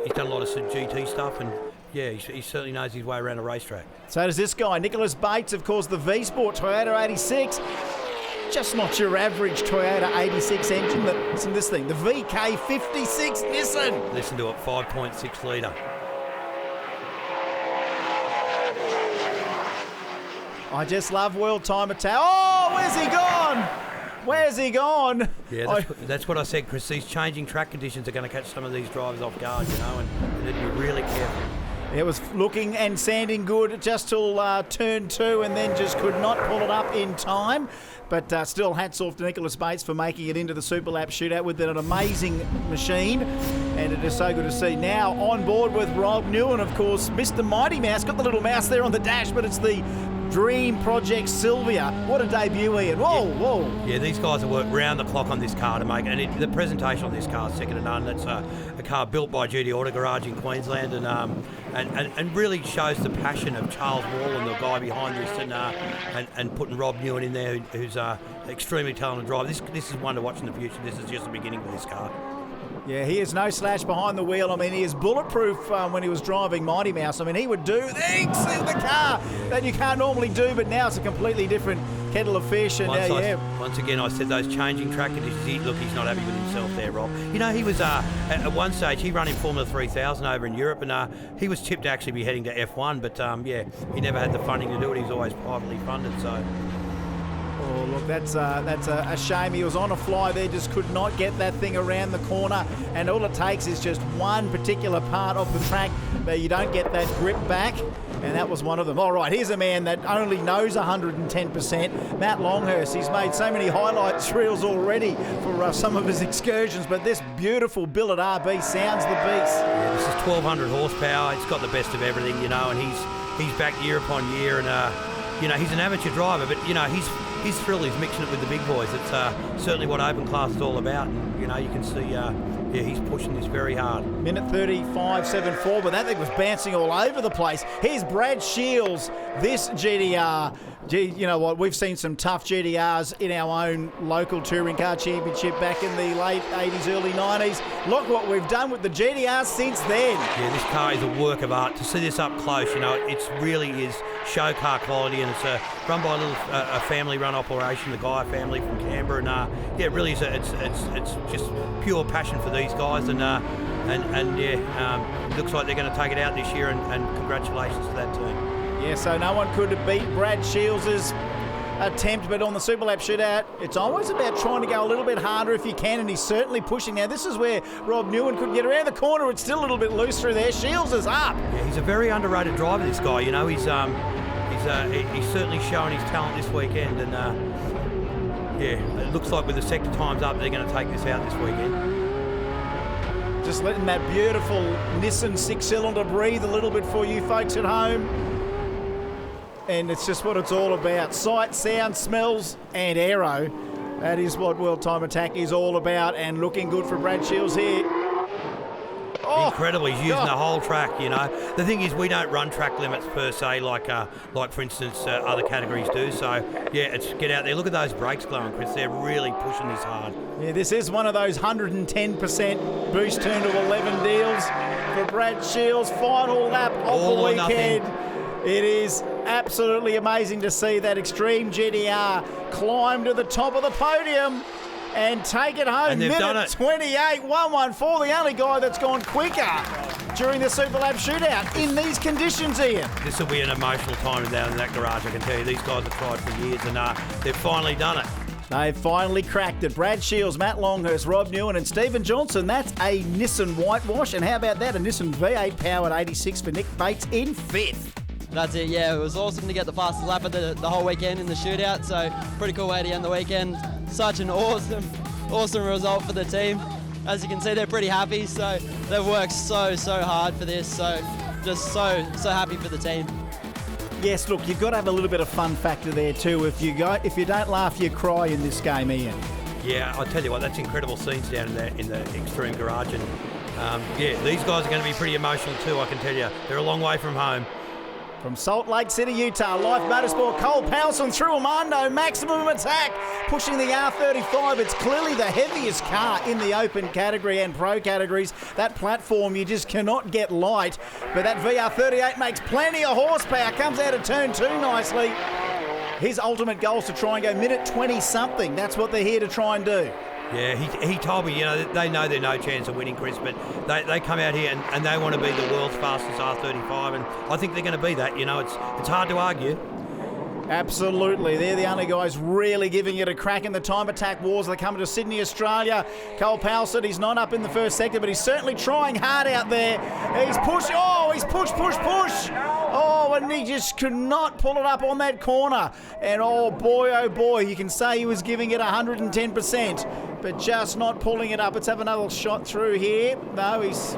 he's done a lot of GT stuff, and he certainly knows his way around a racetrack. So does this guy, Nicholas Bates, of course, the V-Sport Toyota 86. Just not your average Toyota 86 engine. Listen to this thing, the VK56 Nissan. Listen to it, 5.6 litre. I just love World Time Attack. Oh, where's he gone? Where's he gone? Yeah, that's what I said, Chris. These changing track conditions are going to catch some of these drivers off guard, and they'd be really careful. It was looking and sanding good just till turn 2, and then just could not pull it up in time. But still, hats off to Nicholas Bates for making it into the Super Lap shootout with an amazing machine. And it is so good to see. Now on board with Rob Newen, of course, Mr. Mighty Mouse. Got the little mouse there on the dash, but it's the Dream Project Sylvia. What a debut, Ian. Whoa. Yeah, these guys have worked round the clock on this car to make it. And the presentation on this car is second to none. That's a car built by GD Auto Garage in Queensland, and really shows the passion of Charles Wallen, the guy behind this, and putting Rob Newen in there, who's extremely talented driver. This is one to watch in the future. This is just the beginning for this car. Yeah, he is no slouch behind the wheel. I mean, he is bulletproof when he was driving Mighty Mouse. I mean, he would do things in the car that you can't normally do, but now it's a completely different kettle of fish. And once again, I said those changing track conditions. He's not happy with himself there, Rob. He was at one stage he ran in Formula 3000 over in Europe, and he was tipped to actually be heading to F1, but he never had the funding to do it. He's always privately funded, so. Oh, look, that's a shame. He was on a fly there, just could not get that thing around the corner. And all it takes is just one particular part of the track where you don't get that grip back. And that was one of them. All right, here's a man that only knows 110%. Matt Longhurst. He's made so many highlights reels already for some of his excursions. But this beautiful billet RB sounds the beast. Yeah, this is 1,200 horsepower. It's got the best of everything, and he's back year upon year. And, he's an amateur driver, but, his thrill is mixing it with the big boys. It's certainly what open class is all about. And, you can see, he's pushing this very hard. Minute 35.74, but that thing was bouncing all over the place. Here's Brad Shields, this GDR. Gee, you know what? We've seen some tough GDRs in our own local touring car championship back in the late 80s, early 90s. Look what we've done with the GDR since then. Yeah, this car is a work of art. To see this up close, it really is show car quality, and it's run by a family-run operation, the Guy family from Canberra, and it really is. It's just pure passion for these guys, and looks like they're going to take it out this year, and congratulations to that team. Yeah, so no one could beat Brad Shields' attempt, but on the Super Lap shootout, it's always about trying to go a little bit harder if you can, and he's certainly pushing. Now, this is where Rob Newen could get around the corner. It's still a little bit loose through there. Shields is up. Yeah, he's a very underrated driver, this guy. You know, he's certainly showing his talent this weekend, and yeah, it looks like with the sector times up, they're going to take this out this weekend. Just letting that beautiful Nissan six-cylinder breathe a little bit for you folks at home. And it's just what it's all about. Sight, sound, smells, and aero. That is what World Time Attack is all about, and looking good for Brad Shields here. Oh, incredible. He's using the whole track, you know. The thing is, we don't run track limits per se like for instance, other categories do. So, yeah, it's get out there. Look at those brakes glowing, Chris. They're really pushing this hard. Yeah, this is one of those 110% boost turn to 11 deals for Brad Shields. Final lap of the weekend. It is absolutely amazing to see that Extreme GTR climb to the top of the podium and take it home. And they've done it. 28.114, the only guy that's gone quicker during the Super Lap shootout in these conditions, Ian. This will be an emotional time down in that garage, I can tell you. These guys have tried for years, and they've finally done it. They've finally cracked it. Brad Shields, Matt Longhurst, Rob Newen and Stephen Johnson. That's a Nissan whitewash. And how about that? A Nissan V8 powered 86 for Nick Bates in 5th. That's it, yeah. It was awesome to get the fastest lap of the whole weekend in the shootout, so pretty cool way to end the weekend. Such an awesome result for the team. As you can see, they're pretty happy, so they've worked so hard for this, so just so happy for the team. Yes, look, you've got to have a little bit of fun factor there too. If you don't laugh, you cry in this game, Ian. Yeah, I'll tell you what, that's incredible scenes down in the Extreme Garage, and yeah, these guys are going to be pretty emotional too, I can tell you. They're a long way from home. From Salt Lake City, Utah, Life Motorsport, Cole Powelson through Armando, Maximum Attack, pushing the R35. It's clearly the heaviest car in the open category and pro categories. That platform, you just cannot get light. But that VR38 makes plenty of horsepower, comes out of turn 2 nicely. His ultimate goal is to try and go minute 20-something. That's what they're here to try and do. Yeah, he told me, you know, they know they're no chance of winning, Chris, but they come out here and they want to be the world's fastest R35, and I think they're going to be that. You know, it's hard to argue. Absolutely. They're the only guys really giving it a crack in the time attack wars. They're coming to Sydney, Australia. Cole Powelson, he's not up in the first sector, but he's certainly trying hard out there. He's pushing. Oh, he's push. Oh, and he just could not pull it up on that corner. And oh boy, you can say he was giving it 110%, but just not pulling it up. Let's have another shot through here. No, he's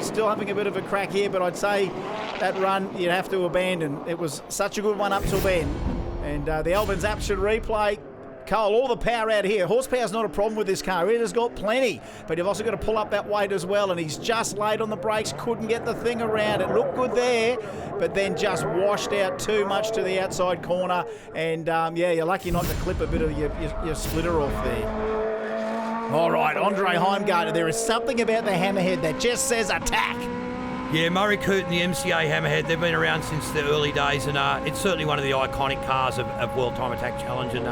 still having a bit of a crack here, but I'd say that run you'd have to abandon. It was such a good one up till then. And the Albans app should replay. Cole, all the power out here. Horsepower's not a problem with this car. It has got plenty, but you've also got to pull up that weight as well, and he's just late on the brakes, couldn't get the thing around. It looked good there, but then just washed out too much to the outside corner, and yeah, you're lucky not to clip a bit of your splitter off there. All right, Andre Heimgartner, there is something about the Hammerhead that just says attack. Yeah, Murray Coote and the MCA Hammerhead, they've been around since the early days, and it's certainly one of the iconic cars of World Time Attack Challenge, and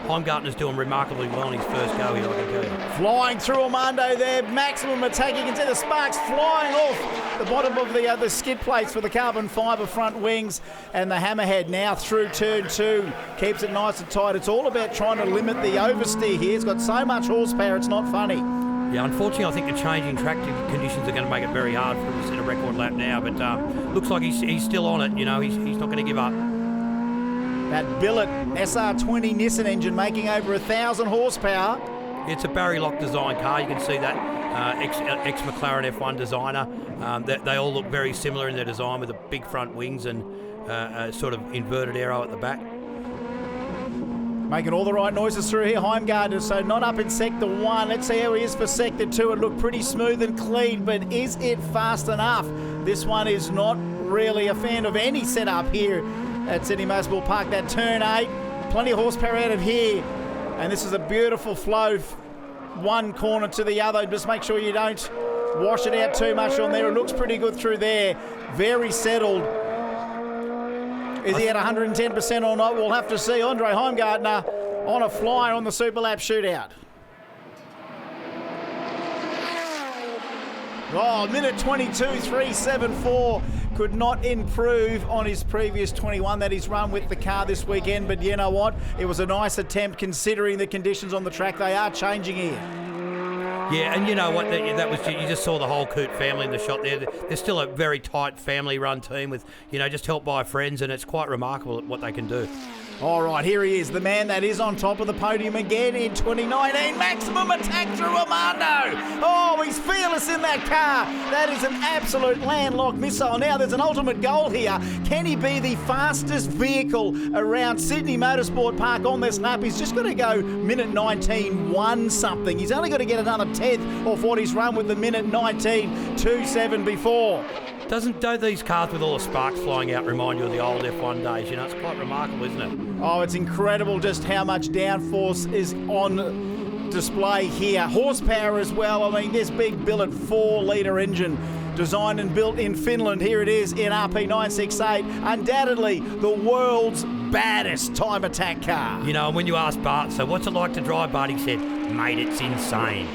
Heimgartner's doing remarkably well in his first go here, I can tell you. Flying through Armando there, Maximum Attack. You can see the sparks flying off the bottom of the skid plates for the carbon fibre front wings, and the Hammerhead now through turn 2 keeps it nice and tight. It's all about trying to limit the oversteer here. It's got so much horsepower, it's not funny. Yeah, unfortunately, I think the changing track conditions are going to make it very hard for him to set a record lap now, but looks like he's still on it. You know, he's not going to give up. That billet SR20 Nissan engine making over 1,000 horsepower. It's a Barry Lock design car. You can see that ex-McLaren F1 designer. They all look very similar in their design, with the big front wings and a sort of inverted aero at the back. Making all the right noises through here, Heimgartner, so not up in Sector 1. Let's see how he is for Sector 2. It looked pretty smooth and clean, but is it fast enough? This one is not really a fan of any setup here at Sydney Motorsport Park. That turn 8, plenty of horsepower out of here, and this is a beautiful flow, one corner to the other. Just make sure you don't wash it out too much on there. It looks pretty good through there, very settled. Is he at 110% or not? We'll have to see. Andre Heimgartner on a flyer on the Super Lap shootout. Oh, minute 22.374. Could not improve on his previous 21 that he's run with the car this weekend. But you know what? It was a nice attempt considering the conditions on the track. They are changing here. Yeah, and you know what? That was, you just saw the whole Coote family in the shot there. They're still a very tight family-run team with, just helped by friends, and it's quite remarkable what they can do. All right, here he is, the man that is on top of the podium again in 2019. Maximum attack through Armando. Oh, he's fearless in that car. That is an absolute landlocked missile. Now there's an ultimate goal here. Can he be the fastest vehicle around Sydney Motorsport Park on this lap? He's just got to go minute 19.1 something. He's only got to get another 10th off what he's run with the minute 19.27 before. Don't these cars with all the sparks flying out remind you of the old F1 days? It's quite remarkable, isn't it? Oh, it's incredible just how much downforce is on display here. Horsepower as well. I mean, this big billet 4-litre engine designed and built in Finland. Here it is in RP968. Undoubtedly the world's baddest time attack car. And when you ask Bart, so what's it like to drive, Bart, he said, mate, it's insane.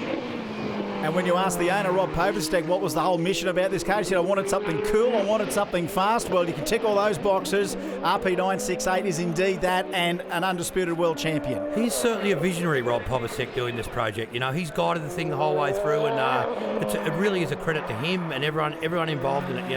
And when you ask the owner, Rob Popenstedt, what was the whole mission about this car, he said, I wanted something cool, I wanted something fast. Well, you can tick all those boxes. RP968 is indeed that, and an undisputed world champion. He's certainly a visionary, Rob Popenstedt, doing this project. He's guided the thing the whole way through, and it really is a credit to him and everyone involved in it.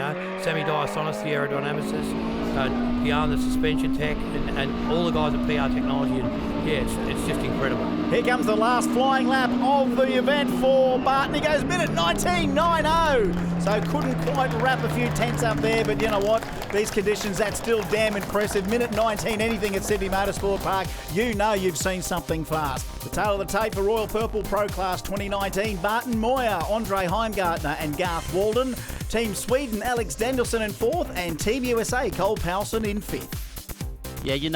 Sammy Diasonis, the aerodynamicist, Bjorn, the suspension tech, and all the guys at PR Technology, and it's just incredible. Here comes the last flying lap of the event for Barton. He goes minute 19.90. So couldn't quite wrap a few tenths up there, but you know what? These conditions, that's still damn impressive. Minute 19 anything at Sydney Motorsport Park. You've seen something fast. The tail of the tape for Royal Purple Pro Class 2019. Barton Mawer, Andre Heimgartner and Garth Walden. Team Sweden, Alex Danielson in 4th, and Team USA, Cole Powelson in 5th. Yeah, you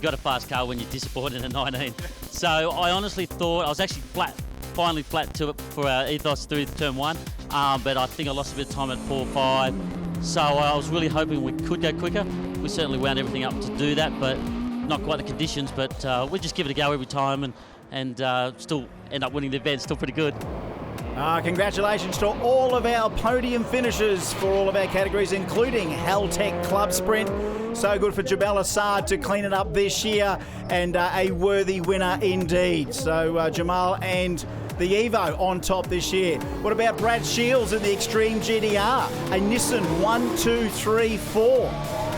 got a fast car when you're disappointed in 19. So I honestly thought I was actually finally flat to it for our ethos through turn 1, but I think I lost a bit of time at 4-5. So I was really hoping we could go quicker. We certainly wound everything up to do that, but not quite the conditions. But we just give it a go every time and still end up winning the event. Still pretty good. Congratulations to all of our podium finishers for all of our categories, including Haltech Club Sprint. So good for Jabal Assad to clean it up this year, and a worthy winner indeed. So Jamal and the Evo on top this year. What about Brad Shields in the Extreme GTR? A Nissan 1, 2, 3, 4.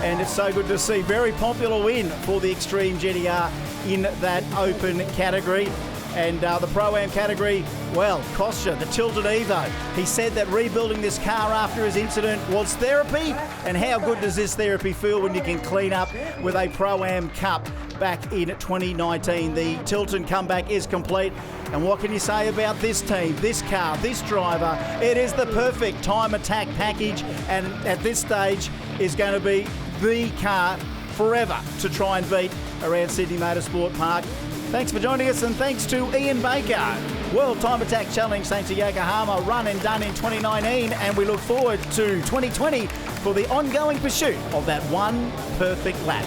And it's so good to see. Very popular win for the Extreme GTR in that open category. And the Pro-Am category, well, Kostya, the Tilted Evo. He said that rebuilding this car after his incident was therapy. And how good does this therapy feel when you can clean up with a Pro-Am Cup back in 2019? The Tilton comeback is complete. And what can you say about this team, this car, this driver? It is the perfect time attack package, and at this stage is going to be the car forever to try and beat around Sydney Motorsport Park. Thanks for joining us, and thanks to Ian Baker. World Time Attack Challenge thanks to Yokohama, run and done in 2019, and we look forward to 2020 for the ongoing pursuit of that one perfect lap.